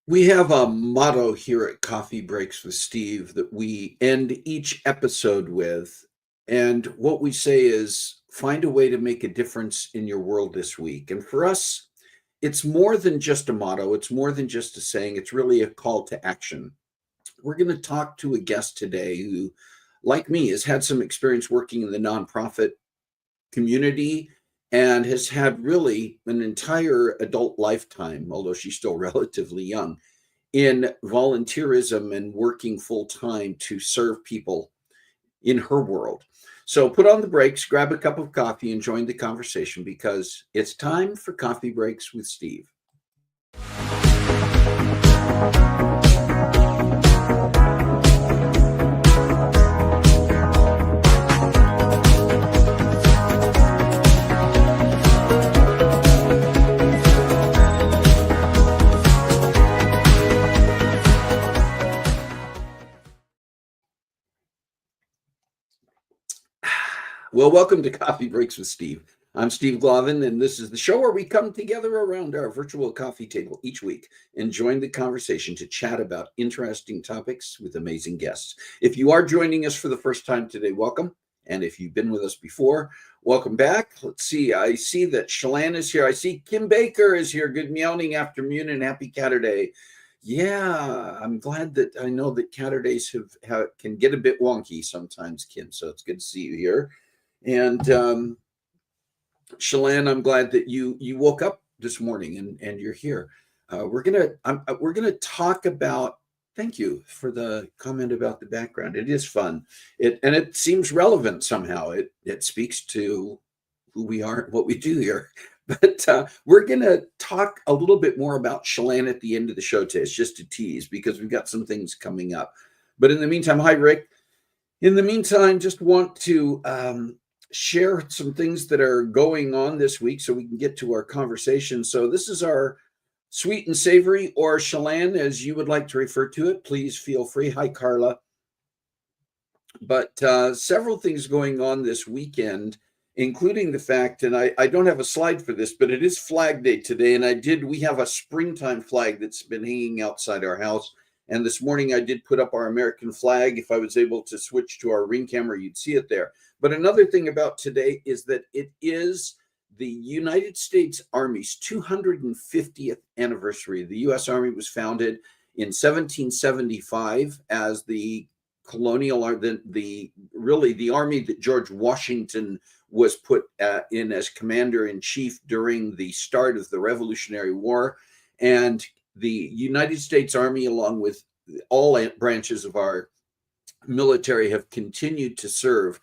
We have a motto here at Coffee Breaks with Steve that we end each episode with. And what we say is find a way to make a difference in your world this week. And for us, it's more than just a motto, it's more than just a saying, it's really a call to action. We're going to talk to a guest today who, like me, has had some experience working in the nonprofit community and has had really an entire adult lifetime, although she's still relatively young, in volunteerism and working full time to serve people in her world. So put on the brakes, grab a cup of coffee, and join the conversation because it's time for Coffee Breaks with Steve. Well, welcome to Coffee Breaks with Steve. I'm Steve Glavin, and this is the show where we come together around our virtual coffee table each week and join the conversation to chat about interesting topics with amazing guests. If you are joining us for the first time today, welcome. And if you've been with us before, welcome back. Let's see. I see that Shalane is here. I see Kim Baker is here. Good meowing afternoon and happy Catterday. Yeah, I'm glad that I know that Catterdays can get a bit wonky sometimes, Kim. So it's good to see you here. And Shalane, I'm glad that you woke up this morning and you're here. We're gonna talk about. Thank you for the comment about the background. It is fun. It seems relevant somehow. It speaks to who we are and what we do here. But we're gonna talk a little bit more about Shalane at the end of the show today. It's just a tease because we've got some things coming up. But in the meantime, hi Rick. In the meantime, just want to share some things that are going on this week so we can get to our conversation. So this is our sweet and savory, or Shalane, as you would like to refer to it. Please feel free. Hi, Carla. But several things going on this weekend, including the fact, and I don't have a slide for this, but it is Flag Day today. And we have a springtime flag that's been hanging outside our house. And this morning I did put up our American flag. If I was able to switch to our Ring camera, you'd see it there. But another thing about today is that it is the United States Army's 250th anniversary. The U.S. Army was founded in 1775 as the colonial, really the army that George Washington was put in as commander in chief during the start of the Revolutionary War. And the United States Army, along with all branches of our military, have continued to serve.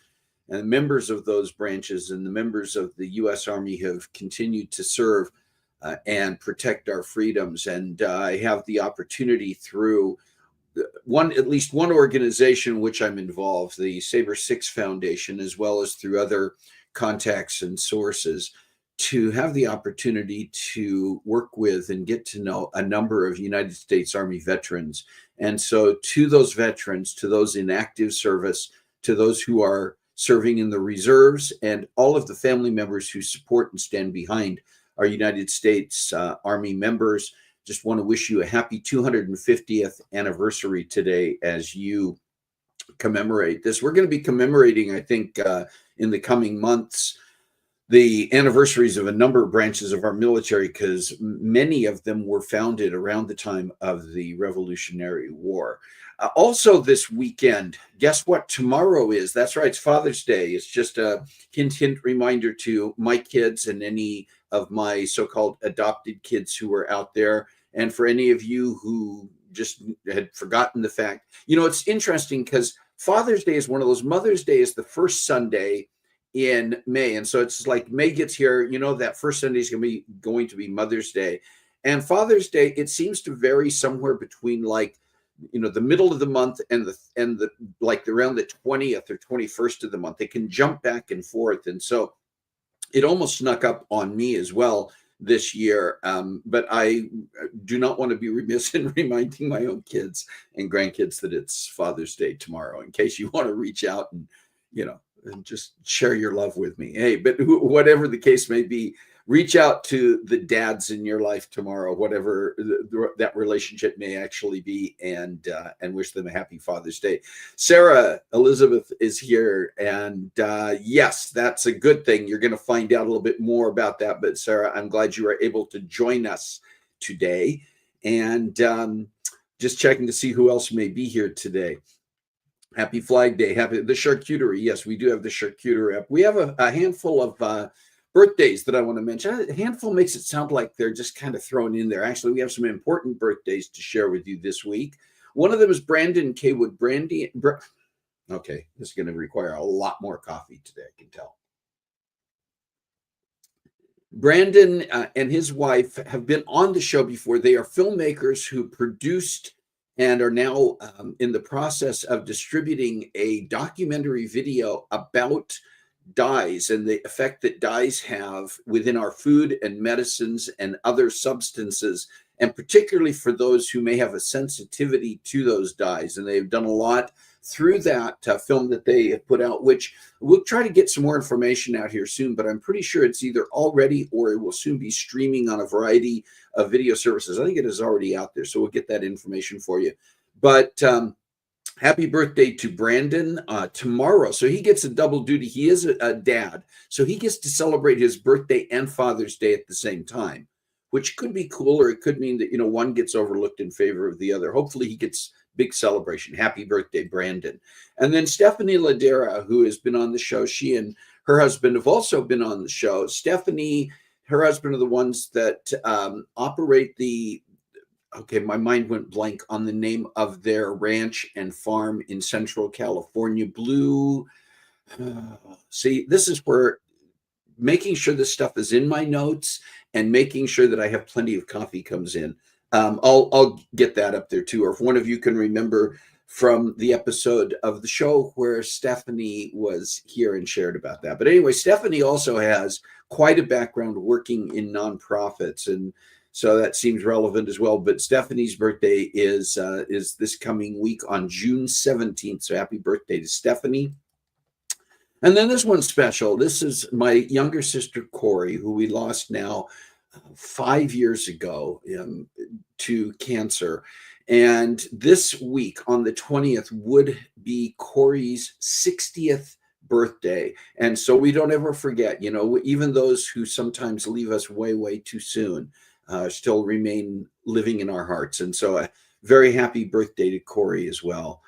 And members of those branches and the members of the U.S. Army have continued to serve and protect our freedoms. And I have the opportunity through at least one organization in which I'm involved, the Sabre 6 Foundation, as well as through other contacts and sources, to have the opportunity to work with and get to know a number of United States Army veterans. And so to those veterans, to those in active service, to those who are serving in the reserves, and all of the family members who support and stand behind our United States Army members, just want to wish you a happy 250th anniversary today as you commemorate this. We're going to be commemorating, I think, in the coming months, the anniversaries of a number of branches of our military, because many of them were founded around the time of the Revolutionary War. Also this weekend, guess what tomorrow is? That's right, it's Father's Day. It's just a hint reminder to my kids and any of my so-called adopted kids who are out there. And for any of you who just had forgotten the fact, it's interesting because Father's Day is one of those. Mother's Day is the first Sunday in May. And so it's like May gets here, that first Sunday is going to be Mother's Day. And Father's Day, it seems to vary somewhere between the middle of the month and the around the 20th or 21st of the month. It can jump back and forth. And so it almost snuck up on me as well this year. But I do not want to be remiss in reminding my own kids and grandkids that it's Father's Day tomorrow, in case you want to reach out and, and just share your love with me. Hey, but whatever the case may be, reach out to the dads in your life tomorrow, whatever that relationship may actually be, and wish them a happy Father's Day. Sarah Elizabeth is here, and yes, that's a good thing. You're going to find out a little bit more about that. But Sarah, I'm glad you were able to join us today, and just checking to see who else may be here today. Happy Flag Day. Happy the charcuterie. Yes, we do have the charcuterie up. We have a handful of birthdays that I want to mention. A handful makes it sound like they're just kind of thrown in there. Actually, we have some important birthdays to share with you this week. One of them is Brandon Kaywood. Okay, this is going to require a lot more coffee today, I can tell. Brandon and his wife have been on the show before. They are filmmakers who produced and are now in the process of distributing a documentary video about dyes and the effect that dyes have within our food and medicines and other substances, and particularly for those who may have a sensitivity to those dyes. And they've done a lot through that film that they have put out, which we'll try to get some more information out here soon, but I'm pretty sure it's either already or it will soon be streaming on a variety of video services. I think it is already out there, so we'll get that information for you. But happy birthday to Brandon tomorrow. So he gets a double duty. He is a dad, so he gets to celebrate his birthday and Father's Day at the same time, which could be cool, or it could mean that, one gets overlooked in favor of the other. Hopefully he gets big celebration. Happy birthday, Brandon. And then Stephanie Ladera, who has been on the show, she and her husband have also been on the show. Stephanie, her husband, are the ones that operate my mind went blank on the name of their ranch and farm in Central California. See, this is where making sure this stuff is in my notes and making sure that I have plenty of coffee comes in. I'll get that up there too. Or if one of you can remember from the episode of the show where Stephanie was here and shared about that. But anyway, Stephanie also has quite a background working in nonprofits, and so that seems relevant as well. But Stephanie's birthday is this coming week on June 17th. So happy birthday to Stephanie. And then this one's special. This is my younger sister, Corey, who we lost now 5 years ago to cancer. And this week on the 20th would be Corey's 60th birthday. And so we don't ever forget, even those who sometimes leave us way, way too soon still remain living in our hearts. And so a very happy birthday to Corey as well.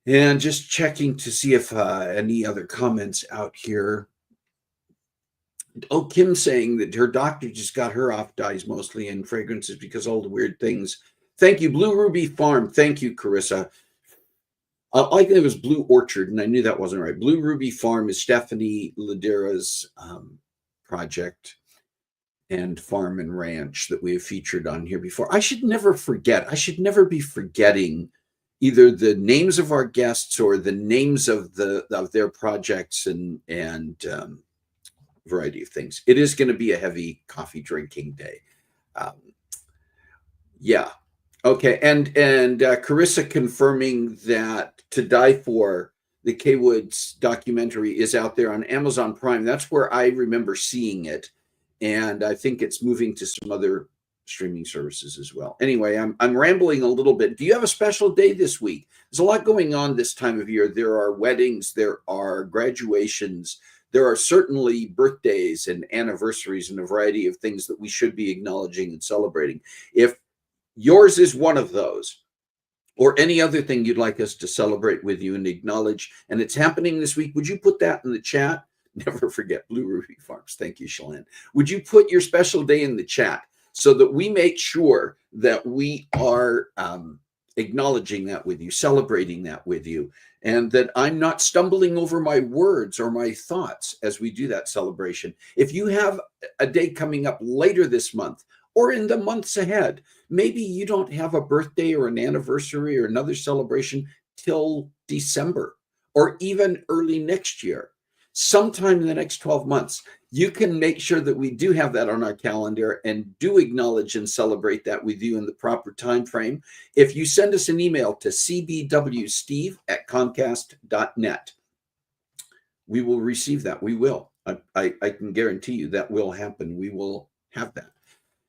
And just checking to see if any other comments out here. Oh, Kim saying that her doctor just got her off dyes mostly and fragrances because all the weird things. Thank you, Blue Ruby Farm. Thank you, Carissa. I think it was Blue Orchard, and I knew that wasn't right. Blue Ruby Farm is Stephanie Ladera's project and farm and ranch that we have featured on here before. I should never forget. I should never be forgetting either the names of our guests or the names of their projects and variety of things. It is going to be a heavy coffee drinking day. Yeah. Okay. And Carissa confirming that To Die For, the Kaywoods documentary, is out there on Amazon Prime. That's where I remember seeing it. And I think it's moving to some other streaming services as well. Anyway, I'm rambling a little bit. Do you have a special day this week? There's a lot going on this time of year. There are weddings, there are graduations, there are certainly birthdays and anniversaries and a variety of things that we should be acknowledging and celebrating. If yours is one of those, or any other thing you'd like us to celebrate with you and acknowledge, and it's happening this week, would you put that in the chat? Never forget Blue Ruby Farms. Thank you, Shalane. Would you put your special day in the chat so that we make sure that we are acknowledging that with you, celebrating that with you, and that I'm not stumbling over my words or my thoughts as we do that celebration. If you have a day coming up later this month or in the months ahead, maybe you don't have a birthday or an anniversary or another celebration till December or even early next year. Sometime in the next 12 months, you can make sure that we do have that on our calendar and do acknowledge and celebrate that with you in the proper time frame. If you send us an email to cbwsteve@comcast.net, we will receive that. We will. I can guarantee you that will happen. We will have that.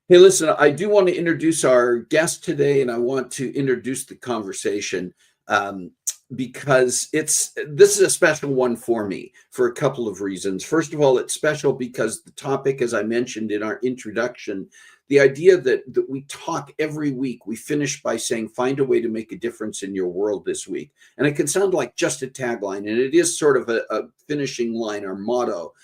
Hey, listen, I do want to introduce our guest today, and I want to introduce the conversation um, because this is a special one for me for a couple of reasons. First of all, it's special because the topic, as I mentioned in our introduction, the idea that we talk every week, we finish by saying, find a way to make a difference in your world this week. And it can sound like just a tagline, and it is sort of a finishing line, our motto,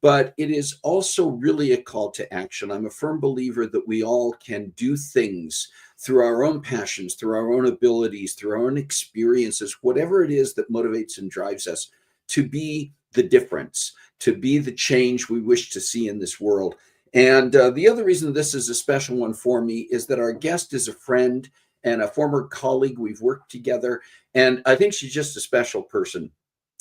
but it is also really a call to action. I'm a firm believer that we all can do things through our own passions, through our own abilities, through our own experiences, whatever it is that motivates and drives us to be the difference, to be the change we wish to see in this world. And the other reason this is a special one for me is that our guest is a friend and a former colleague. We've worked together, and I think she's just a special person.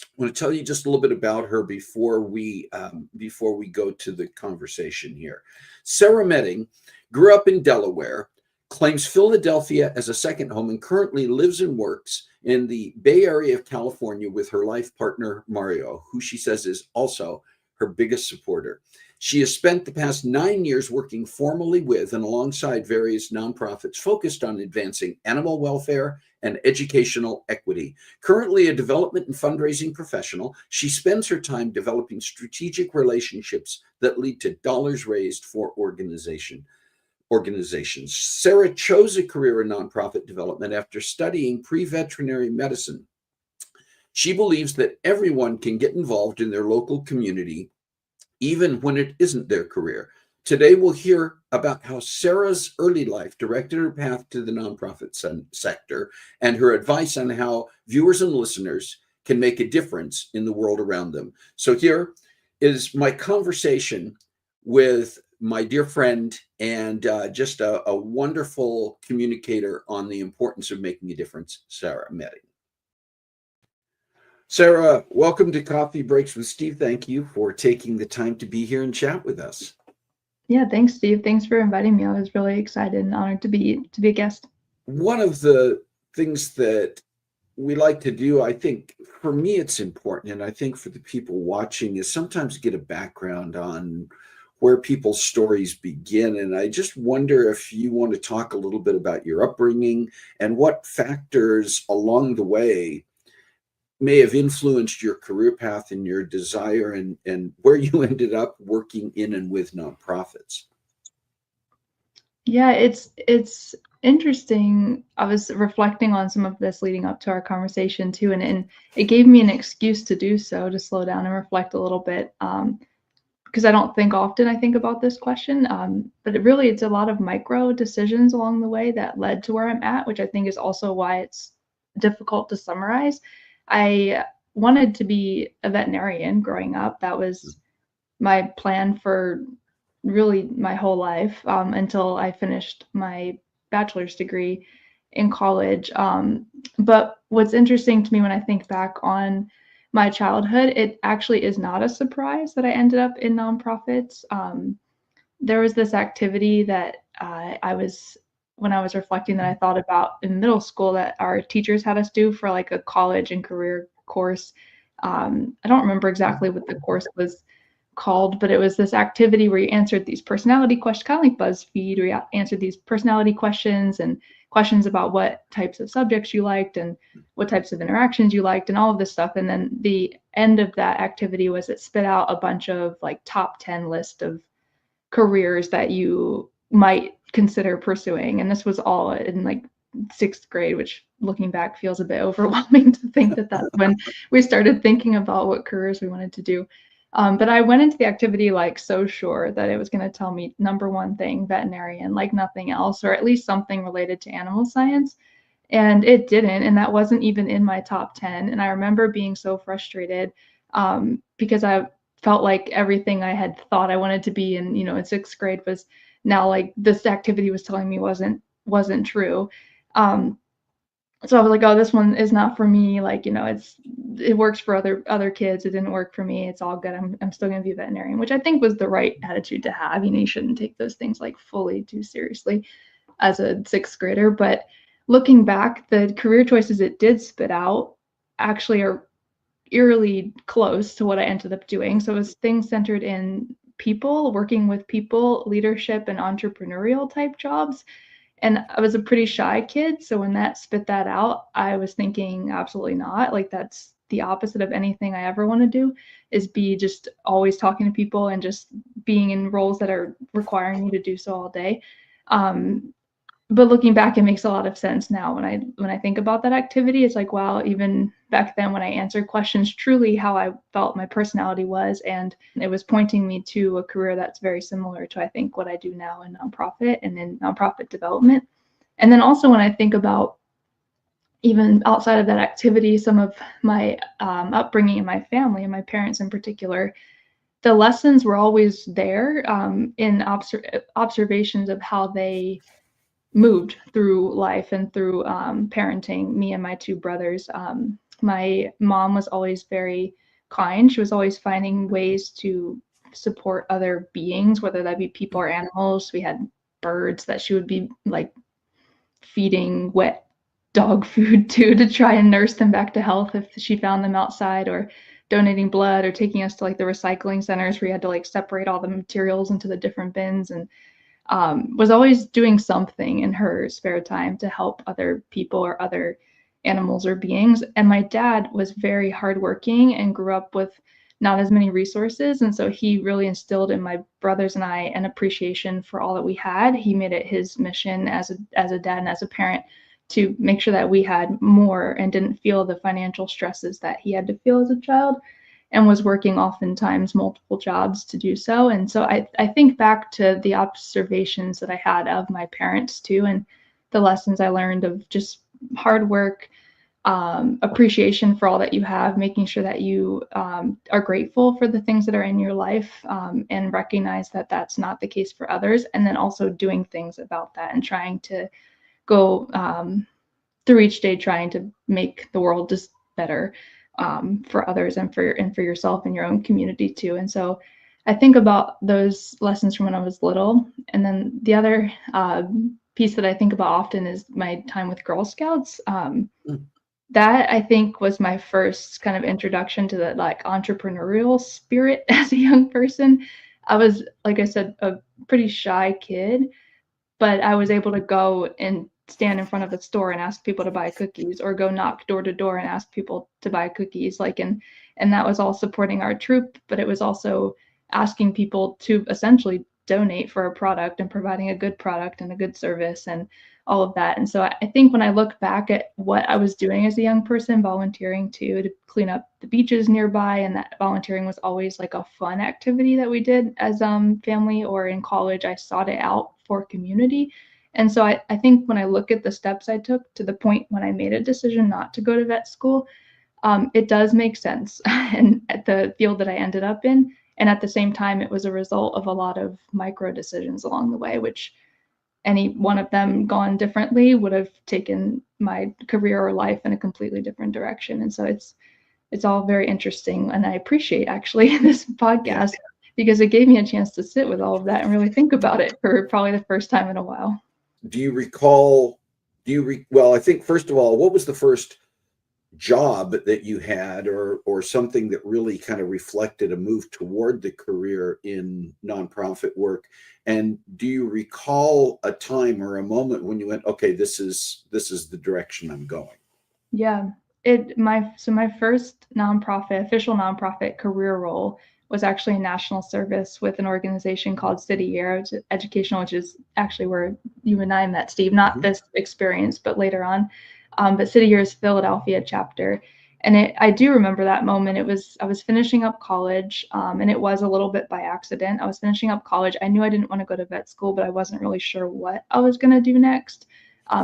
I want to tell you just a little bit about her before we go to the conversation here. Sarah Metting grew up in Delaware, claims Philadelphia as a second home, and currently lives and works in the Bay Area of California with her life partner Mario, who she says is also her biggest supporter. She has spent the past 9 years working formally with and alongside various nonprofits focused on advancing animal welfare and educational equity. Currently a development and fundraising professional, she spends her time developing strategic relationships that lead to dollars raised for organizations. Sarah chose a career in nonprofit development after studying pre-veterinary medicine. She believes that everyone can get involved in their local community, even when it isn't their career. Today, we'll hear about how Sarah's early life directed her path to the nonprofit sector and her advice on how viewers and listeners can make a difference in the world around them. So here is my conversation with my dear friend and just a wonderful communicator on the importance of making a difference, Sarah Metting. Sarah, welcome to Coffee Breaks with Steve. Thank you for taking the time to be here and chat with us. Yeah, thanks, Steve. Thanks for inviting me. I was really excited and honored to be a guest. One of the things that we like to do, I think for me it's important, and I think for the people watching, is sometimes get a background on where people's stories begin. And I just wonder if you want to talk a little bit about your upbringing and what factors along the way may have influenced your career path and your desire, and where you ended up working in and with nonprofits. Yeah, it's interesting. I was reflecting on some of this leading up to our conversation too, and it gave me an excuse to do so, to slow down and reflect a little bit. Because I don't think often I think about this question, but it's a lot of micro decisions along the way that led to where I'm at, which I think is also why it's difficult to summarize. I wanted to be a veterinarian growing up. That was my plan for really my whole life, until I finished my bachelor's degree in college. But what's interesting to me when I think back on my childhood, it actually is not a surprise that I ended up in nonprofits. There was this activity that when I was reflecting, that I thought about in middle school, that our teachers had us do for like a college and career course. I don't remember exactly what the course was called, but it was this activity where you answered these personality questions, kind of like BuzzFeed, where you answered these personality questions and questions about what types of subjects you liked and what types of interactions you liked and all of this stuff. And then the end of that activity was it spit out a bunch of like top 10 list of careers that you might consider pursuing. And this was all in like 6th grade, which looking back feels a bit overwhelming to think that that's when we started thinking about what careers we wanted to do. But I went into the activity like so sure that it was going to tell me number one thing, veterinarian, like nothing else, or at least something related to animal science. And it didn't. And that wasn't even in my top 10. And I remember being so frustrated, because I felt like everything I had thought I wanted to be in, in 6th grade was now like this activity was telling me wasn't true. So I was like, oh, this one is not for me. Like, it works for other kids. It didn't work for me. It's all good. I'm still going to be a veterinarian, which I think was the right attitude to have. You shouldn't take those things like fully too seriously as a 6th grader. But looking back, the career choices it did spit out actually are eerily close to what I ended up doing. So it was things centered in people, working with people, leadership, and entrepreneurial type jobs. And I was a pretty shy kid. So when that spit that out, I was thinking, absolutely not. Like, that's the opposite of anything I ever want to do, is be just always talking to people and just being in roles that are requiring me to do so all day. Um, but looking back, it makes a lot of sense now when I think about that activity. It's like, wow, even back then when I answered questions, truly how I felt my personality was, and it was pointing me to a career that's very similar to, I think, what I do now in nonprofit and in nonprofit development. And then also when I think about even outside of that activity, some of my upbringing in my family and my parents in particular, the lessons were always there, in observations of how they moved through life and through parenting me and my two brothers. My mom was always very kind. She was always finding ways to support other beings, whether that be people or animals. We had birds that she would be like feeding wet dog food to try and nurse them back to health if she found them outside, or donating blood, or taking us to like the recycling centers where you had to like separate all the materials into the different bins, and was always doing something in her spare time to help other people or other animals or beings. And my dad was very hardworking and grew up with not as many resources. And so he really instilled in my brothers and I an appreciation for all that we had. He made it his mission as a dad and as a parent to make sure that we had more and didn't feel the financial stresses that he had to feel as a child, and was working oftentimes multiple jobs to do so. And so I think back to the observations that I had of my parents too, and the lessons I learned of just hard work, appreciation for all that you have, making sure that you are grateful for the things that are in your life, and recognize that that's not the case for others. And then also doing things about that and trying to go through each day, trying to make the world just better, for others and for yourself and your own community too. And so I think about those lessons from when I was little. And then the other piece that I think about often is my time with Girl Scouts. Mm. That I think was my first kind of introduction to the like entrepreneurial spirit as a young person. I was, like I said, a pretty shy kid, but I was able to go and stand in front of a store and ask people to buy cookies, or go knock door to door and ask people to buy cookies. Like, and that was all supporting our troop, but it was also asking people to essentially donate for a product and providing a good product and a good service and all of that. And so I think when I look back at what I was doing as a young person, volunteering to clean up the beaches nearby, and that volunteering was always like a fun activity that we did as family, or in college, I sought it out for community. And so I think when I look at the steps I took to the point when I made a decision not to go to vet school, it does make sense and at the field that I ended up in. And at the same time, it was a result of a lot of micro decisions along the way, which any one of them gone differently would have taken my career or life in a completely different direction. And so it's all very interesting. And I appreciate actually this podcast, because it gave me a chance to sit with all of that and really think about it for probably the first time in a while. Do you recall, well, I think first of all, what was the first job that you had, or something that really kind of reflected a move toward the career in nonprofit work? And do you recall a time or a moment when you went, okay, this is the direction I'm going? Yeah, my first official nonprofit career role was actually in national service with an organization called City Year Educational, which is actually where you and I met, Steve. Not this experience, but later on. But City Year's Philadelphia chapter, and I do remember that moment. I was finishing up college, and it was a little bit by accident. I was finishing up college. I knew I didn't want to go to vet school, but I wasn't really sure what I was going to do next.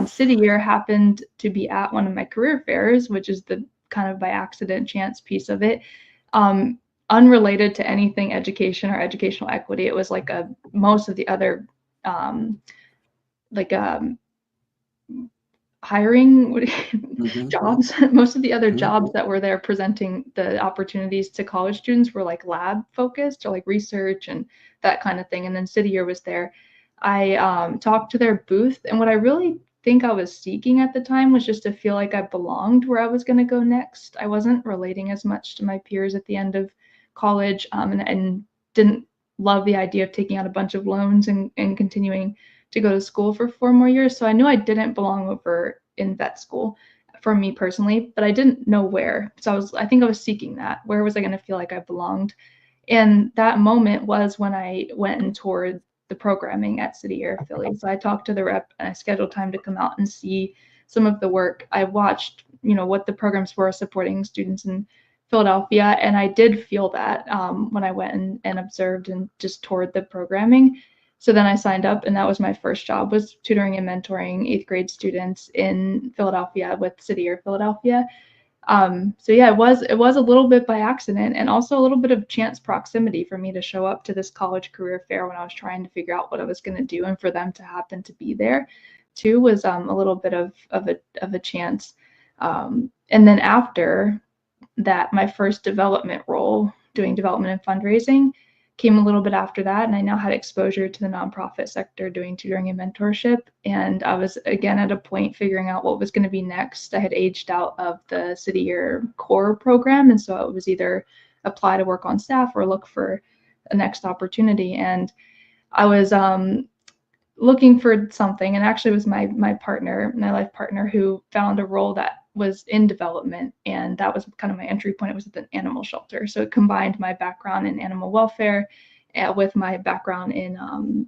City Year happened to be at one of my career fairs, which is the kind of by accident chance piece of it. Unrelated to anything education or educational equity. It was like most of the other hiring jobs. Most of the other jobs that were there presenting the opportunities to college students were like lab focused, or like research and that kind of thing. And then City Year was there. I talked to their booth, and what I really think I was seeking at the time was just to feel like I belonged where I was going to go next. I wasn't relating as much to my peers at the end of college, and didn't love the idea of taking out a bunch of loans and continuing to go to school for 4 more years. So I knew I didn't belong over in vet school for me personally, but I didn't know where. So I think I was seeking that. Where was I going to feel like I belonged? And that moment was when I went and toured the programming at City Air Philly. So I talked to the rep and I scheduled time to come out and see some of the work. I watched, what the programs were supporting students in Philadelphia, and I did feel that when I went and observed and just toured the programming. So then I signed up, and that was my first job, was tutoring and mentoring 8th grade students in Philadelphia with City Air Philadelphia. So yeah, it was a little bit by accident, and also a little bit of chance proximity for me to show up to this college career fair when I was trying to figure out what I was going to do, and for them to happen to be there too was a little bit of a chance. And then after that, my first development role, doing development and fundraising, came a little bit after that, and I now had exposure to the nonprofit sector doing tutoring and mentorship. And I was again at a point figuring out what was going to be next. I had aged out of the City Year core program, and so it was either apply to work on staff or look for a next opportunity. And I was looking for something, and actually it was my partner, my life partner, who found a role that was in development, and that was kind of my entry point. It was at an animal shelter, so it combined my background in animal welfare with my background in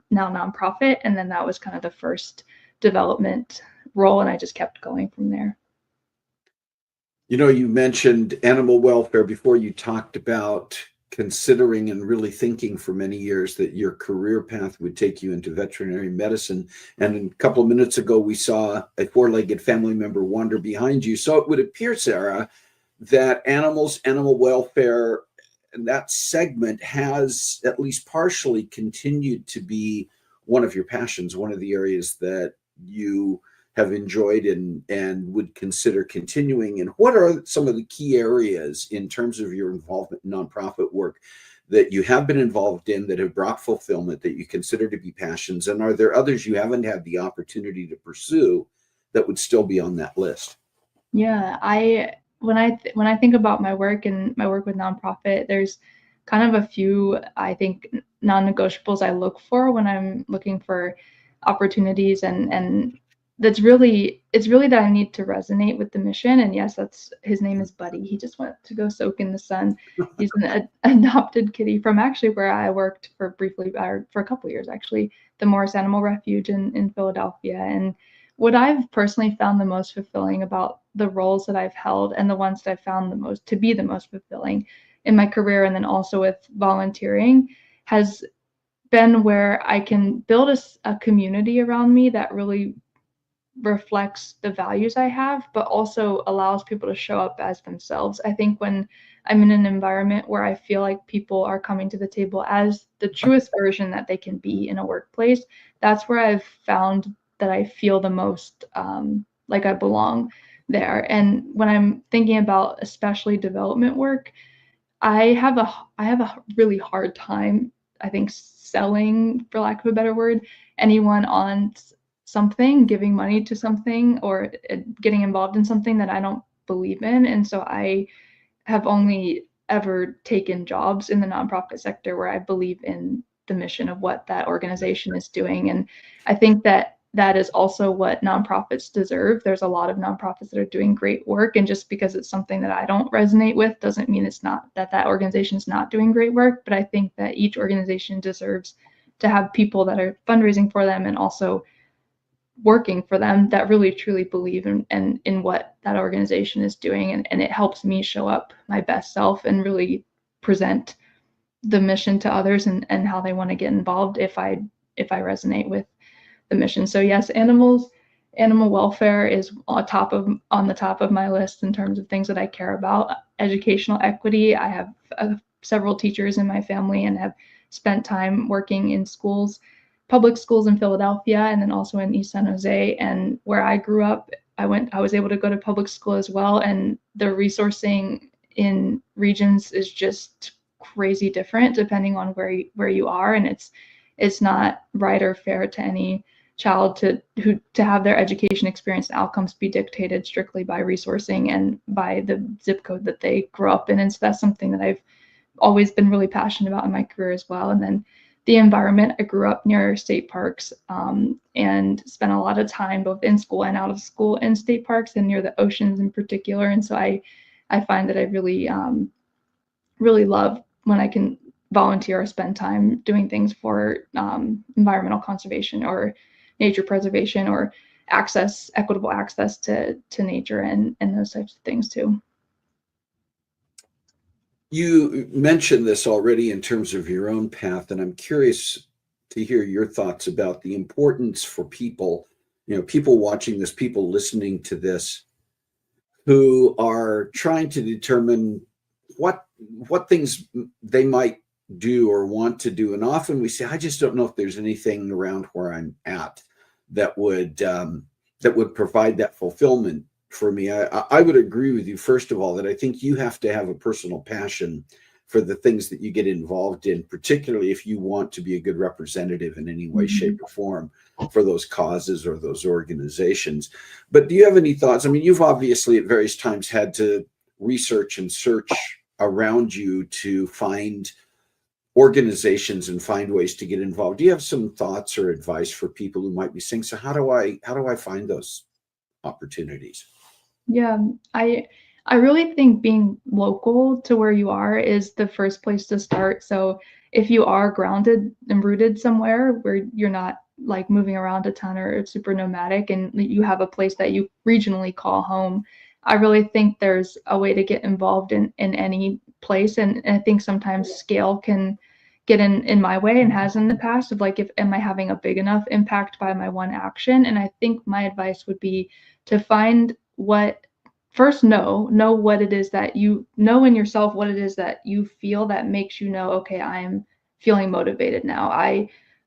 now nonprofit, and then that was kind of the first development role, and I just kept going from there. You mentioned animal welfare before. You talked about considering and really thinking for many years that your career path would take you into veterinary medicine. And a couple of minutes ago, we saw a four-legged family member wander behind you. So it would appear, Sarah, that animal welfare, that segment has at least partially continued to be one of your passions, one of the areas that you have enjoyed and would consider continuing. And what are some of the key areas in terms of your involvement in nonprofit work that you have been involved in that have brought fulfillment that you consider to be passions? And are there others you haven't had the opportunity to pursue that would still be on that list? Yeah, when I think about my work and my work with nonprofit, there's kind of a few, I think, non-negotiables I look for when I'm looking for opportunities, and it's really that I need to resonate with the mission. And yes, that's his name is Buddy. He just went to go soak in the sun. He's an adopted kitty from actually where I worked for briefly, or for a couple of years actually, the Morris Animal Refuge in Philadelphia. And what I've personally found the most fulfilling about the roles that I've held, and the ones that I've found to be the most fulfilling in my career, and then also with volunteering, has been where I can build a community around me that really reflects the values I have, but also allows people to show up as themselves. I think when I'm in an environment where I feel like people are coming to the table as the truest version that they can be in a workplace, that's where I've found that I feel the most like I belong there. And when I'm thinking about especially development work, I have a really hard time, I think, selling, for lack of a better word, anyone on something, giving money to something, or getting involved in something that I don't believe in. And so I have only ever taken jobs in the nonprofit sector where I believe in the mission of what that organization is doing. And I think that is also what nonprofits deserve. There's a lot of nonprofits that are doing great work, and just because it's something that I don't resonate with doesn't mean it's not that organization is not doing great work. But I think that each organization deserves to have people that are fundraising for them and also working for them that really truly believe in what that organization is doing, and it helps me show up my best self and really present the mission to others, and how they want to get involved if I resonate with the mission. So yes, animal welfare is on the top of my list in terms of things that I care about. Educational equity, I have several teachers in my family and have spent time working in schools, public schools in Philadelphia, and then also in East San Jose. And where I grew up, I was able to go to public school as well. And the resourcing in regions is just crazy different depending on where you are. And it's not right or fair to any child to have their education experience and outcomes be dictated strictly by resourcing and by the zip code that they grew up in. And so that's something that I've always been really passionate about in my career as well. And then the environment, I grew up near state parks and spent a lot of time both in school and out of school in state parks and near the oceans in particular. And so I find that I really, really love when I can volunteer or spend time doing things for environmental conservation or nature preservation or equitable access to nature and those types of things too. You mentioned this already in terms of your own path, and I'm curious to hear your thoughts about the importance for people, people watching this, people listening to this, who are trying to determine what things they might do or want to do. And often we say, I just don't know if there's anything around where I'm at that would provide that fulfillment for me. I would agree with you, first of all, that I think you have to have a personal passion for the things that you get involved in, particularly if you want to be a good representative in any way, shape, or form for those causes or those organizations. But do you have any thoughts? I mean, you've obviously at various times had to research and search around you to find organizations and find ways to get involved. Do you have some thoughts or advice for people who might be saying, so how do I find those opportunities? Yeah, I really think being local to where you are is the first place to start. So if you are grounded and rooted somewhere where you're not like moving around a ton or super nomadic and you have a place that you regionally call home, I really think there's a way to get involved in any place. And I think sometimes scale can get in my way and has in the past of like, am I having a big enough impact by my one action? And I think my advice would be to find first know what it is that you know in yourself, what it is that you feel that makes you know, okay, I'm feeling motivated now.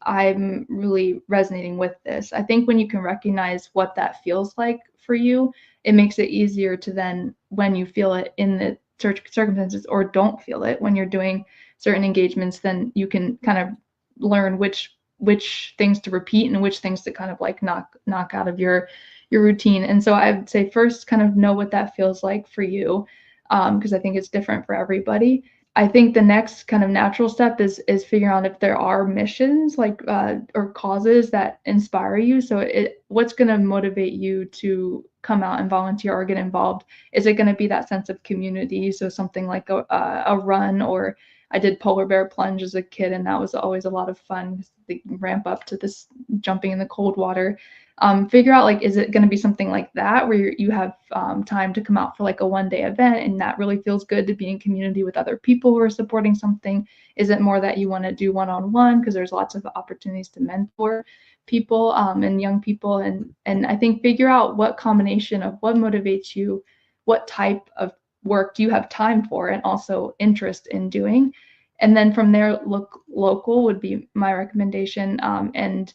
I'm really resonating with this. I think when you can recognize what that feels like for you, it makes it easier to then, when you feel it in the circumstances or don't feel it when you're doing certain engagements, then you can kind of learn which things to repeat and which things to kind of like knock out of your routine. And so I would say first kind of know what that feels like for you, because I think it's different for everybody. I think the next kind of natural step is figuring out if there are missions like or causes that inspire you. So what's going to motivate you to come out and volunteer or get involved? Is it going to be that sense of community? So something like a run, or I did polar bear plunge as a kid, and that was always a lot of fun. They ramp up to this jumping in the cold water. Figure out like, is it going to be something like that where you have time to come out for like a one-day event and that really feels good to be in community with other people who are supporting something? Is it more that you want to do one-on-one because there's lots of opportunities to mentor people and young people? And I think figure out what combination of what motivates you, what type of work do you have time for and also interest in doing. And then from there, look local would be my recommendation. And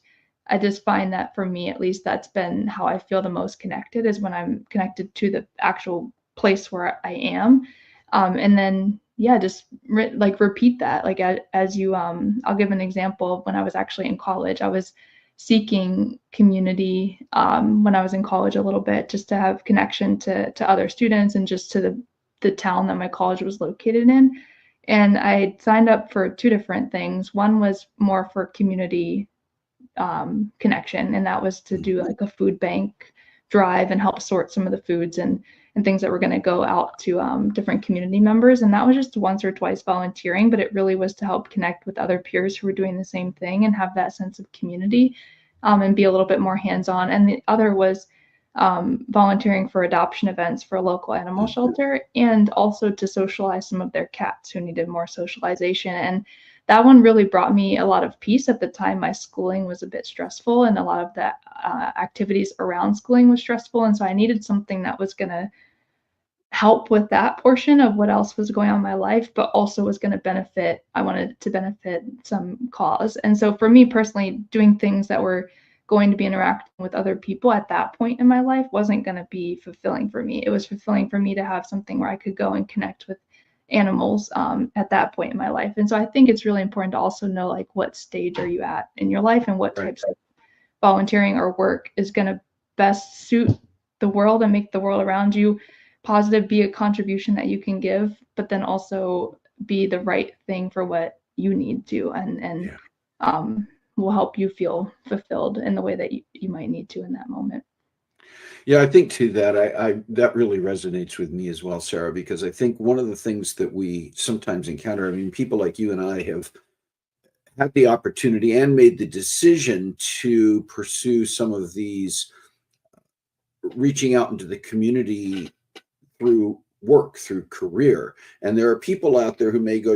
I just find that for me, at least, that's been how I feel the most connected, is when I'm connected to the actual place where I am. And then, yeah, just repeat that. Like as you, I'll give an example. When I was actually in college, I was seeking community when I was in college a little bit, just to have connection to other students and just to the town that my college was located in. And I signed up for two different things. One was more for community connection, and that was to do like a food bank drive and help sort some of the foods and things that were going to go out to different community members. And that was just once or twice volunteering, but it really was to help connect with other peers who were doing the same thing and have that sense of community and be a little bit more hands-on. And the other was volunteering for adoption events for a local animal shelter, and also to socialize some of their cats who needed more socialization. And that one really brought me a lot of peace. At the time, my schooling was a bit stressful, and a lot of the activities around schooling was stressful. And so I needed something that was going to help with that portion of what else was going on in my life, but also was going to benefit. I wanted to benefit some cause. And so for me personally, doing things that were going to be interacting with other people at that point in my life wasn't going to be fulfilling for me. It was fulfilling for me to have something where I could go and connect with animals at that point in my life. And so I think it's really important to also know like what stage are you at in your life and what types of volunteering or work is going to best suit the world and make the world around you positive, be a contribution that you can give, but then also be the right thing for what you need to, and Yeah. will help you feel fulfilled in the way that you might need to in that moment. Yeah, I think too that I that really resonates with me as well, Sarah, because I think one of the things that we sometimes encounter, I mean, people like you and I have had the opportunity and made the decision to pursue some of these reaching out into the community through work, through career. And there are people out there who may go,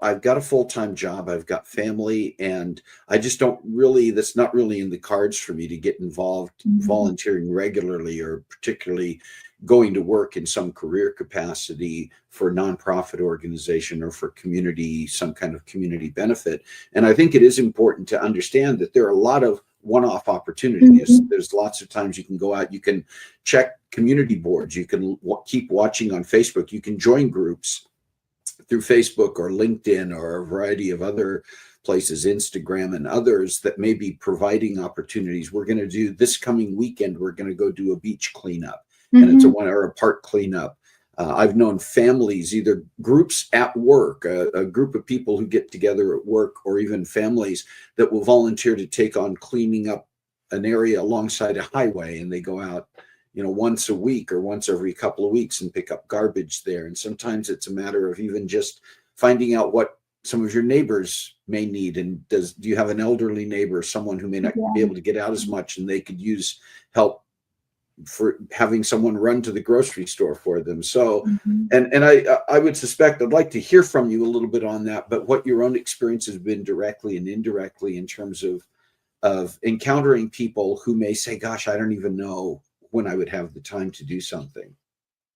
I've got a full-time job, I've got family, and I just don't really, that's not really in the cards for me to get involved Mhm. volunteering regularly or particularly going to work in some career capacity for a nonprofit organization or for community, some kind of community benefit. And I think it is important to understand that there are a lot of one-off opportunities. Mhm. There's lots of times you can go out, you can check community boards, you can keep watching on Facebook, you can join groups through Facebook or LinkedIn or a variety of other places, Instagram and others, that may be providing opportunities. We're going to do this coming weekend, we're going to go do a beach cleanup, and it's a Mhm. one or a park cleanup. I've known families, either groups at work, a group of people who get together at work, or even families that will volunteer to take on cleaning up an area alongside a highway, and they go out once a week or once every couple of weeks and pick up garbage there. And sometimes it's a matter of even just finding out what some of your neighbors may need. And do you have an elderly neighbor, someone who may not be Yeah. able to get out as much and they could use help for having someone run to the grocery store for them? So, Mhm. and I would suspect, I'd like to hear from you a little bit on that, but what your own experience has been directly and indirectly in terms of encountering people who may say, gosh, I don't even know when I would have the time to do something.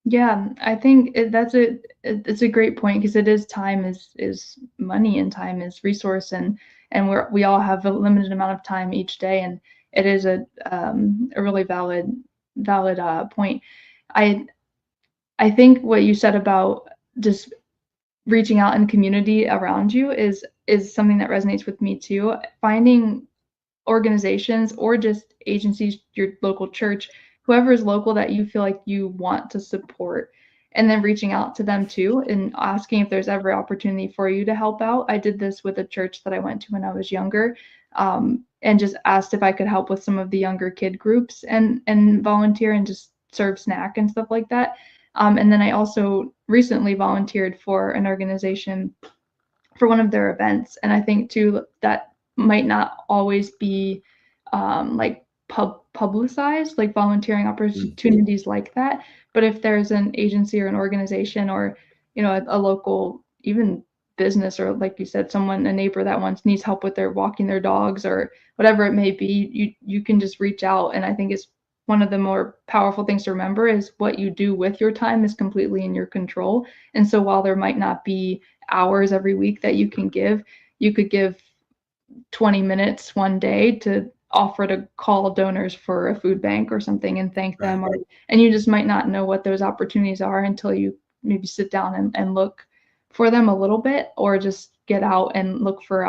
Yeah, I think it's a great point because it is time is money, and time is resource, and we all have a limited amount of time each day, and it is a really valid point. I I think what you said about just reaching out in community around you is something that resonates with me too. Finding organizations or just agencies, your local church, whoever is local that you feel like you want to support, and then reaching out to them too and asking if there's ever opportunity for you to help out. I did this with a church that I went to when I was younger, and just asked if I could help with some of the younger kid groups and volunteer and just serve snack and stuff like that. And then I also recently volunteered for an organization for one of their events. And I think too that might not always be like publicized, like volunteering Mhm. opportunities like that. But if there's an agency or an organization or a local even business, or like you said, someone, a neighbor that wants needs help with their walking their dogs or whatever it may be, you can just reach out. And I think it's one of the more powerful things to remember is what you do with your time is completely in your control. And so while there might not be hours every week that you could give 20 minutes one day to offer to call donors for a food bank or something and thank Right. them, or and you just might not know what those opportunities are until you maybe sit down and look for them a little bit, or just get out and look for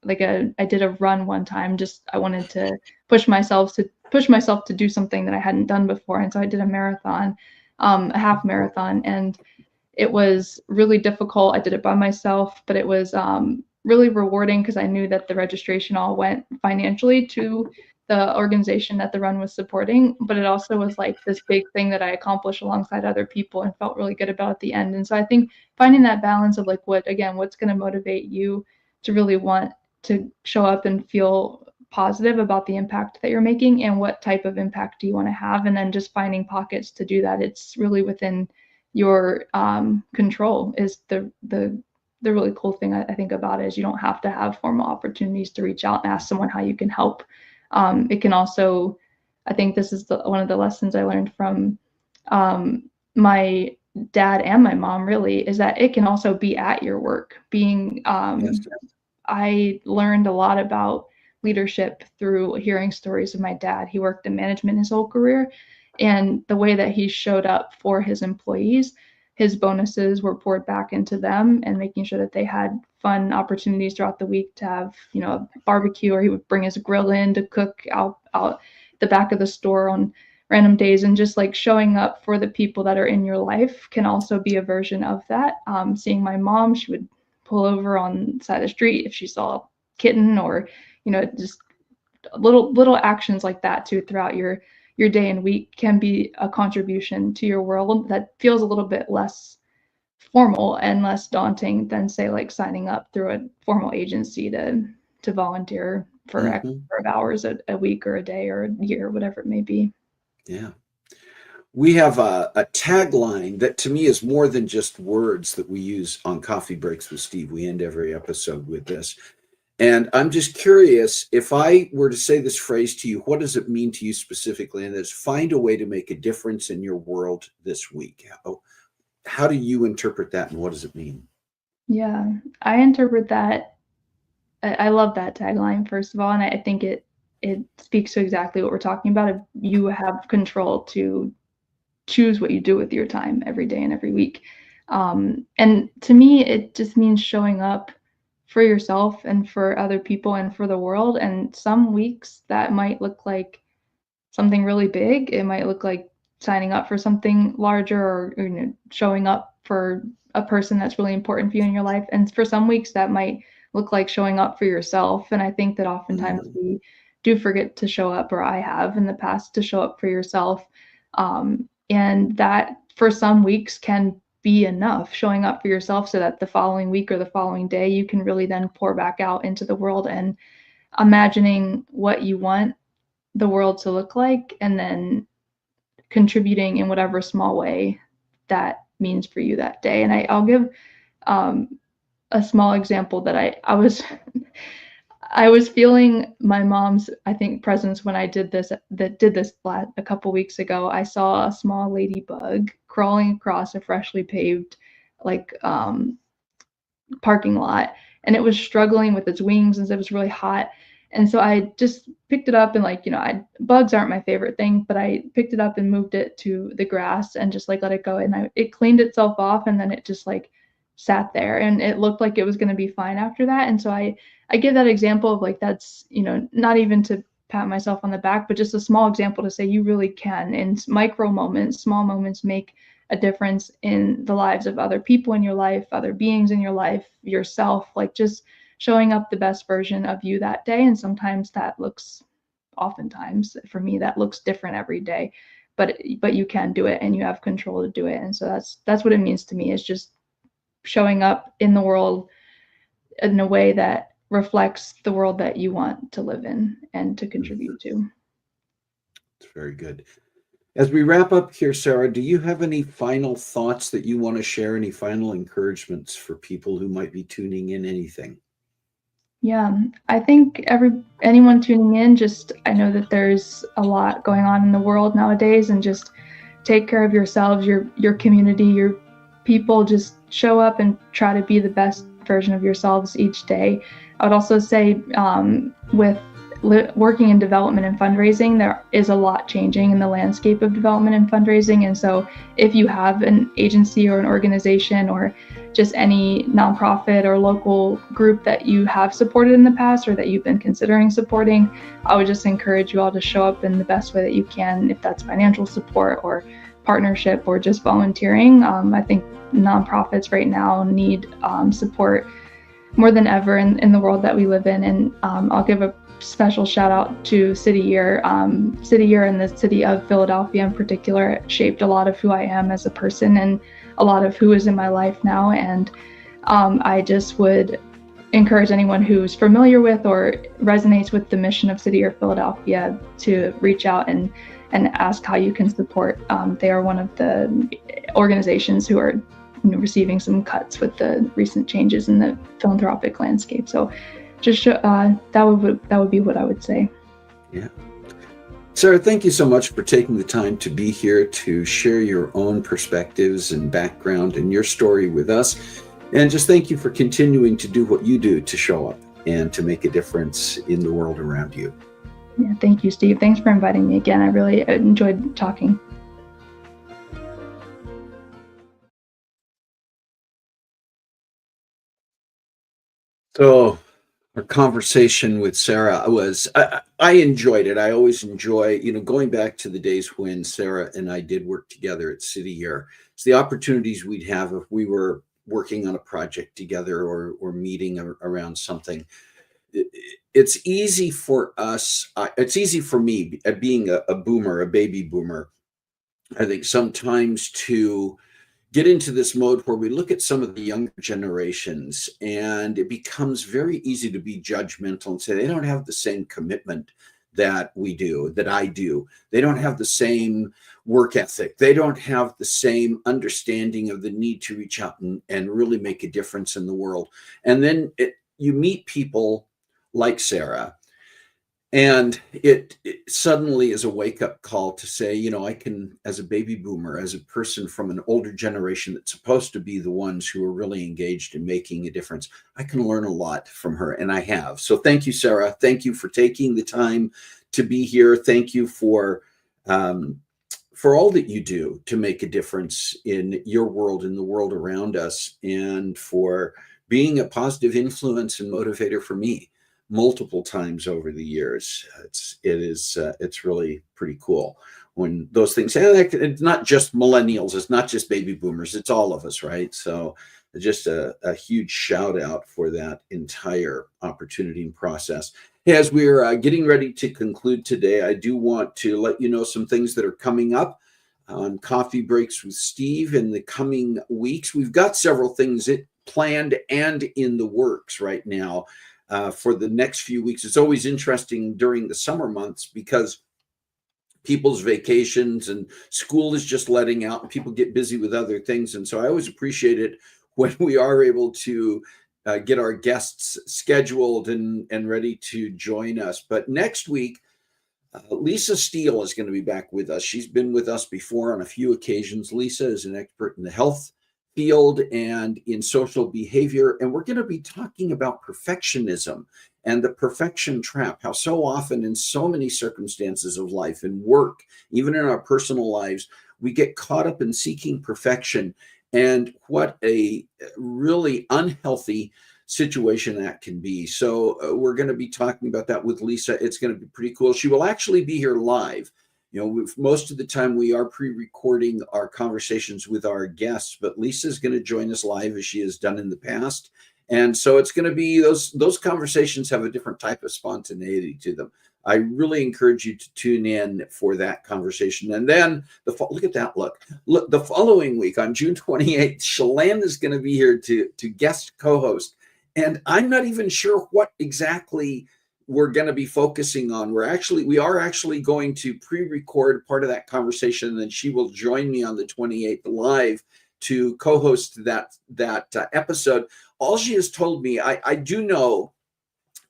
like I did a run one time. Just I wanted to push myself to do something that I hadn't done before, and so I did a marathon, a half marathon, and it was really difficult. I did it by myself, but it was really rewarding because I knew that the registration all went financially to the organization that the run was supporting. But it also was like this big thing that I accomplished alongside other people and felt really good about at the end. And so I think finding that balance of like what's going to motivate you to really want to show up and feel positive about the impact that you're making, and what type of impact do you want to have, and then just finding pockets to do that. It's really within your control. Is the really cool thing I think about it is you don't have to have formal opportunities to reach out and ask someone how you can help. It can also, I think this is one of the lessons I learned from my dad and my mom really, is that it can also be at your work. Yes. I learned a lot about leadership through hearing stories of my dad. He worked in management his whole career, and the way that he showed up for his employees his bonuses were poured back into them, and making sure that they had fun opportunities throughout the week to have, a barbecue, or he would bring his grill in to cook out the back of the store on random days. And just like showing up for the people that are in your life can also be a version of that. Seeing my mom, she would pull over on the side of the street if she saw a kitten, or just little actions like that too throughout your day and week can be a contribution to your world that feels a little bit less formal and less daunting than, say, like signing up through a formal agency to volunteer for X Mhm. number of hours a week or a day or a year, whatever it may be. Yeah. We have a tagline that to me is more than just words that we use on Coffee Breaks with Steve. We end every episode with this. And I'm just curious, if I were to say this phrase to you, what does it mean to you specifically? And it's find a way to make a difference in your world this week. How do you interpret that, and what does it mean? Yeah, I interpret that. I love that tagline, first of all, and I think it speaks to exactly what we're talking about. You have control to choose what you do with your time every day and every week. And to me, it just means showing up for yourself and for other people and for the world. And some weeks that might look like something really big. It might look like signing up for something larger, or showing up for a person that's really important for you in your life. And for some weeks that might look like showing up for yourself. And I think that oftentimes Mhm. we do forget to show up, or I have in the past, to show up for yourself. And that for some weeks can be enough, showing up for yourself, so that the following week or the following day you can really then pour back out into the world and imagining what you want the world to look like, and then contributing in whatever small way that means for you that day. And I'll give um, a small example that I was I was feeling my mom's, I think, presence when I did this a couple weeks ago. I saw a small ladybug crawling across a freshly paved, like, parking lot, and it was struggling with its wings and it was really hot. And so I just picked it up, and, like, bugs aren't my favorite thing, but I picked it up and moved it to the grass and just like let it go, and it cleaned itself off, and then it just like sat there, and it looked like it was going to be fine after that. And so I give that example of, like, that's, not even to pat myself on the back, but just a small example to say you really can, in micro moments, small moments, make a difference in the lives of other people in your life, other beings in your life, yourself, like just showing up the best version of you that day. And sometimes that looks, oftentimes for me, that looks different every day, but you can do it, and you have control to do it. And so that's what it means to me, is just showing up in the world in a way that reflects the world that you want to live in and to Mhm. contribute to. It's very good. As we wrap up here, Sarah, do you have any final thoughts that you want to share? Any final encouragements for people who might be tuning in? Anything? Yeah, I think anyone tuning in, just, I know that there's a lot going on in the world nowadays, and just take care of yourselves, your community, your people. Just show up and try to be the best version of yourselves each day. I would also say, with working in development and fundraising, there is a lot changing in the landscape of development and fundraising. And so if you have an agency or an organization, or just any nonprofit or local group that you have supported in the past, or that you've been considering supporting, I would just encourage you all to show up in the best way that you can, if that's financial support or partnership or just volunteering. I think nonprofits right now need support more than ever in the world that we live in. And I'll give a special shout out to City Year. City Year in the city of Philadelphia in particular shaped a lot of who I am as a person, and a lot of who is in my life now. And I just would encourage anyone who's familiar with or resonates with the mission of City Year Philadelphia to reach out and ask how you can support. They are one of the organizations who are receiving some cuts with the recent changes in the philanthropic landscape. So just that would be what I would say. Yeah. Sarah, thank you so much for taking the time to be here to share your own perspectives and background and your story with us. And just thank you for continuing to do what you do to show up and to make a difference in the world around you. Yeah, thank you, Steve. Thanks for inviting me again. I really enjoyed talking. So our conversation with Sarah was, I enjoyed it. I always enjoy, going back to the days when Sarah and I did work together at City Year. It's the opportunities we'd have if we were working on a project together or meeting around something. It- It's easy for us. It's easy for me, being a boomer, a baby boomer. I think sometimes to get into this mode where we look at some of the younger generations and it becomes very easy to be judgmental and say they don't have the same commitment that we do, that I do. They don't have the same work ethic. They don't have the same understanding of the need to reach out and really make a difference in the world. And then you meet people like Sarah, and it suddenly is a wake up call to say, I can, as a baby boomer, as a person from an older generation that's supposed to be the ones who are really engaged in making a difference, I can learn a lot from her. And I have. So thank you, Sarah. Thank you for taking the time to be here. Thank you um, for all that you do to make a difference in your world, in the world around us, and for being a positive influence and motivator for me multiple times over the years. It's really pretty cool when those things. And it's not just millennials, it's not just baby boomers, it's all of us, right? So just a huge shout out for that entire opportunity and process. As we're getting ready to conclude today, I do want to let you know some things that are coming up on Coffee Breaks with Steve in the coming weeks. We've got several things planned and in the works right now for the next few weeks. It's always interesting during the summer months because people's vacations and school is just letting out and people get busy with other things. And so I always appreciate it when we are able to get our guests scheduled and ready to join us. But next week, Lisa Steele is going to be back with us. She's been with us before on a few occasions. Lisa is an expert in the health field and in social behavior. And we're going to be talking about perfectionism and the perfection trap, how so often in so many circumstances of life and work, even in our personal lives, we get caught up in seeking perfection and what a really unhealthy situation that can be. So we're going to be talking about that with Lisa. It's going to be pretty cool. She will actually be here live. Most of the time we are pre-recording our conversations with our guests, but Lisa is going to join us live as she has done in the past. And so it's going to be those conversations have a different type of spontaneity to them. I really encourage you to tune in for that conversation. And then look at that look. The following week on June 28th, Shalane is going to be here to guest co-host. And I'm not even sure what exactly we're going to be focusing on. We are actually going to pre-record part of that conversation, and then she will join me on the 28th live to co-host that episode. All she has told me, I do know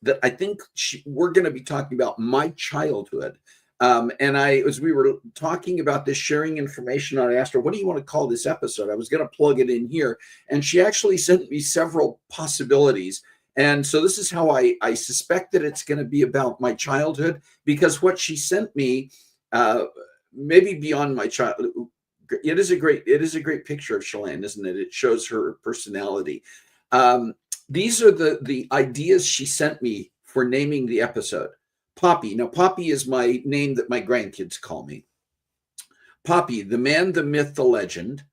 that I think we're going to be talking about my childhood. And as we were talking about this, sharing information, I asked her, what do you want to call this episode? I was going to plug it in here. And she actually sent me several possibilities. And so this is how I suspect that it's going to be about my childhood, because what she sent me, maybe beyond my childhood, it is a great picture of Shalane, isn't it? It shows her personality. These are the ideas she sent me for naming the episode. Poppy. Now, Poppy is my name that my grandkids call me. Poppy, the man, the myth, the legend.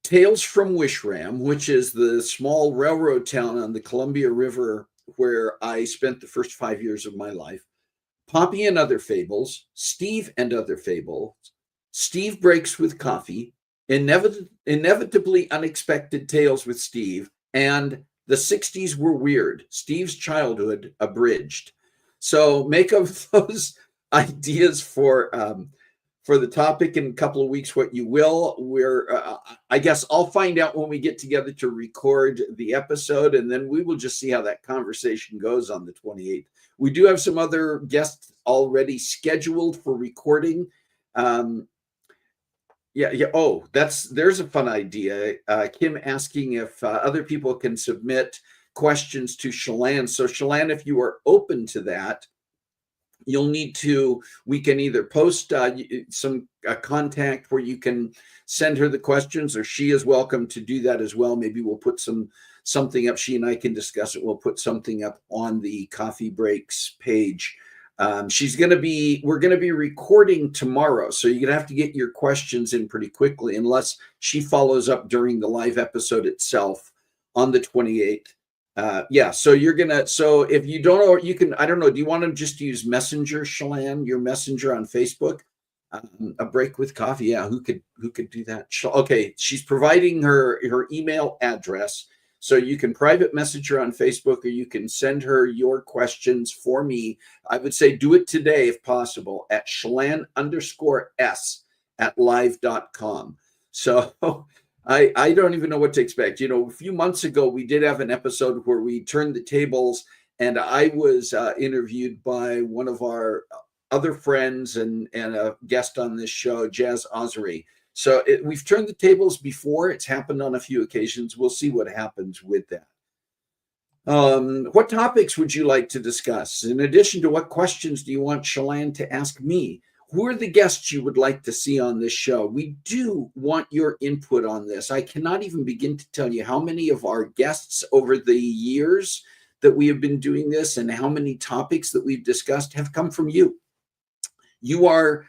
Tales from Wishram, which is the small railroad town on the Columbia River where I spent the first 5 years of my life. Poppy and Other Fables. Steve and Other Fables. Steve Breaks with Coffee. Inevitably Unexpected Tales with Steve. And The 60s Were Weird, Steve's Childhood Abridged. So make of those ideas for the topic in a couple of weeks what you will. I guess I'll find out when we get together to record the episode, and then we will just see how that conversation goes on the 28th. We do have some other guests already scheduled for recording. Yeah. Oh, there's a fun idea. Kim asking if other people can submit questions to Shalane. So Shalane, if you are open to that, we can either post some contact where you can send her the questions, or she is welcome to do that as well. Maybe we'll put something up. She and I can discuss it. We'll put something up on the Coffee Breaks page. We're going to be recording tomorrow. So you're going to have to get your questions in pretty quickly, unless she follows up during the live episode itself on the 28th. So if you don't know, you can, I don't know, do you want to just use Messenger, Shalane, your Messenger on Facebook? A break with coffee. Yeah. Who could do that? Okay. She's providing her email address. So you can private message her on Facebook, or you can send her your questions for me. I would say do it today if possible at Shalane_S@live.com. So I don't even know what to expect. A few months ago, we did have an episode where we turned the tables, and I was interviewed by one of our other friends and a guest on this show, Jazz Osry. So we've turned the tables before. It's happened on a few occasions. We'll see what happens with that. What topics would you like to discuss? In addition to what questions do you want Shalane to ask me? Who are the guests you would like to see on this show? We do want your input on this. I cannot even begin to tell you how many of our guests over the years that we have been doing this, and how many topics that we've discussed have come from you. You are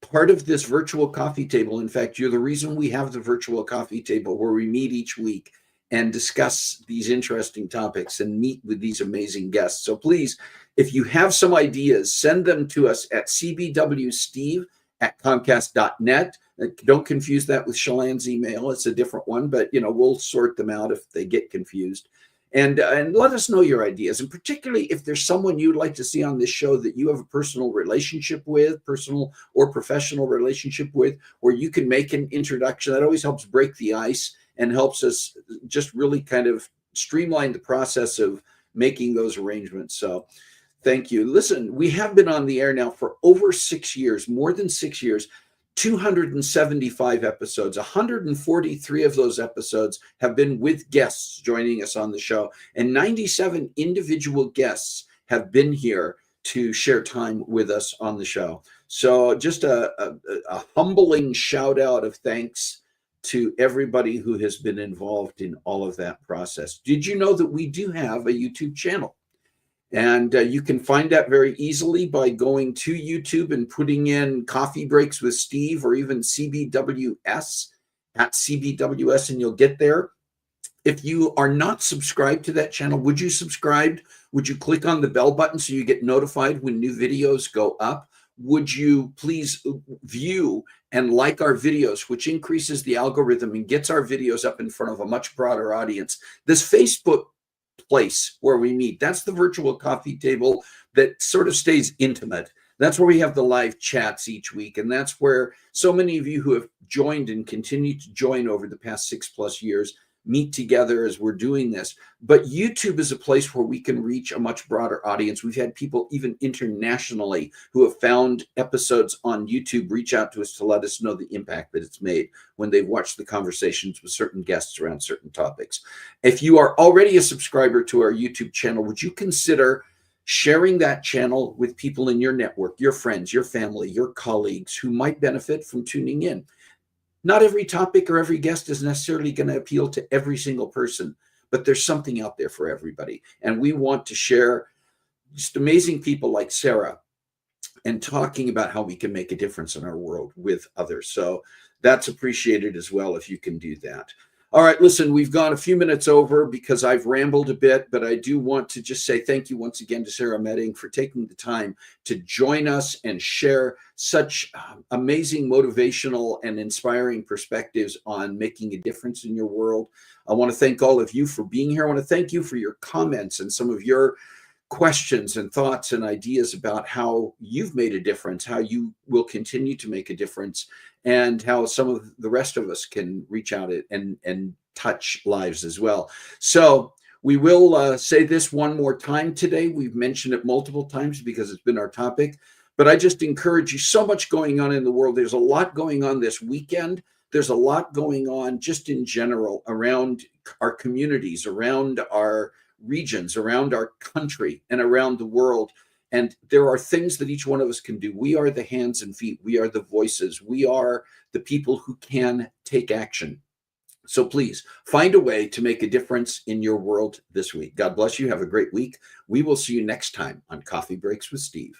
part of this virtual coffee table. In fact, you're the reason we have the virtual coffee table, where we meet each week and discuss these interesting topics and meet with these amazing guests. So please, if you have some ideas, send them to us at cbwsteve@comcast.net. Don't confuse that with Shalane's email. It's a different one, but we'll sort them out if they get confused. And let us know your ideas, and particularly if there's someone you'd like to see on this show that you have a personal relationship with, personal or professional relationship with, where you can make an introduction. That always helps break the ice and helps us just really kind of streamline the process of making those arrangements. So thank you. Listen, we have been on the air now for over 6 years, more than 6 years. 275 episodes. 143 of those episodes have been with guests joining us on the show, and 97 individual guests have been here to share time with us on the show. So just a humbling shout out of thanks to everybody who has been involved in all of that process. Did you know that we do have a YouTube channel? And you can find that very easily by going to YouTube and putting in Coffee Breaks with Steve, or even CBWS @CBWS, and you'll get there. If you are not subscribed to that channel, would you subscribe? Would you click on the bell button so you get notified when new videos go up? Would you please view and like our videos, which increases the algorithm and gets our videos up in front of a much broader audience? This Facebook place where we meet, that's the virtual coffee table that sort of stays intimate. That's where we have the live chats each week, and that's where so many of you who have joined and continue to join over the past 6+ years meet together as we're doing this. But YouTube is a place where we can reach a much broader audience. We've had people even internationally who have found episodes on YouTube reach out to us to let us know the impact that it's made when they've watched the conversations with certain guests around certain topics. If you are already a subscriber to our YouTube channel, would you consider sharing that channel with people in your network, your friends, your family, your colleagues who might benefit from tuning in? Not every topic or every guest is necessarily going to appeal to every single person, but there's something out there for everybody. And we want to share just amazing people like Sarah and talking about how we can make a difference in our world with others. So that's appreciated as well if you can do that. All right, listen, we've gone a few minutes over because I've rambled a bit, but I do want to just say thank you once again to Sarah Medding for taking the time to join us and share such amazing, motivational, and inspiring perspectives on making a difference in your world. I want to thank all of you for being here. I want to thank you for your comments and some of your questions and thoughts and ideas about how you've made a difference, how you will continue to make a difference, and how some of the rest of us can reach out and touch lives as well. So we will say this one more time today. We've mentioned it multiple times because it's been our topic, but I just encourage you, so much going on in the world. There's a lot going on this weekend. There's a lot going on just in general around our communities, around our regions, around our country, and around the world. And there are things that each one of us can do. We are the hands and feet. We are the voices. We are the people who can take action. So please find a way to make a difference in your world this week. God bless you. Have a great week. We will see you next time on Coffee Breaks with Steve.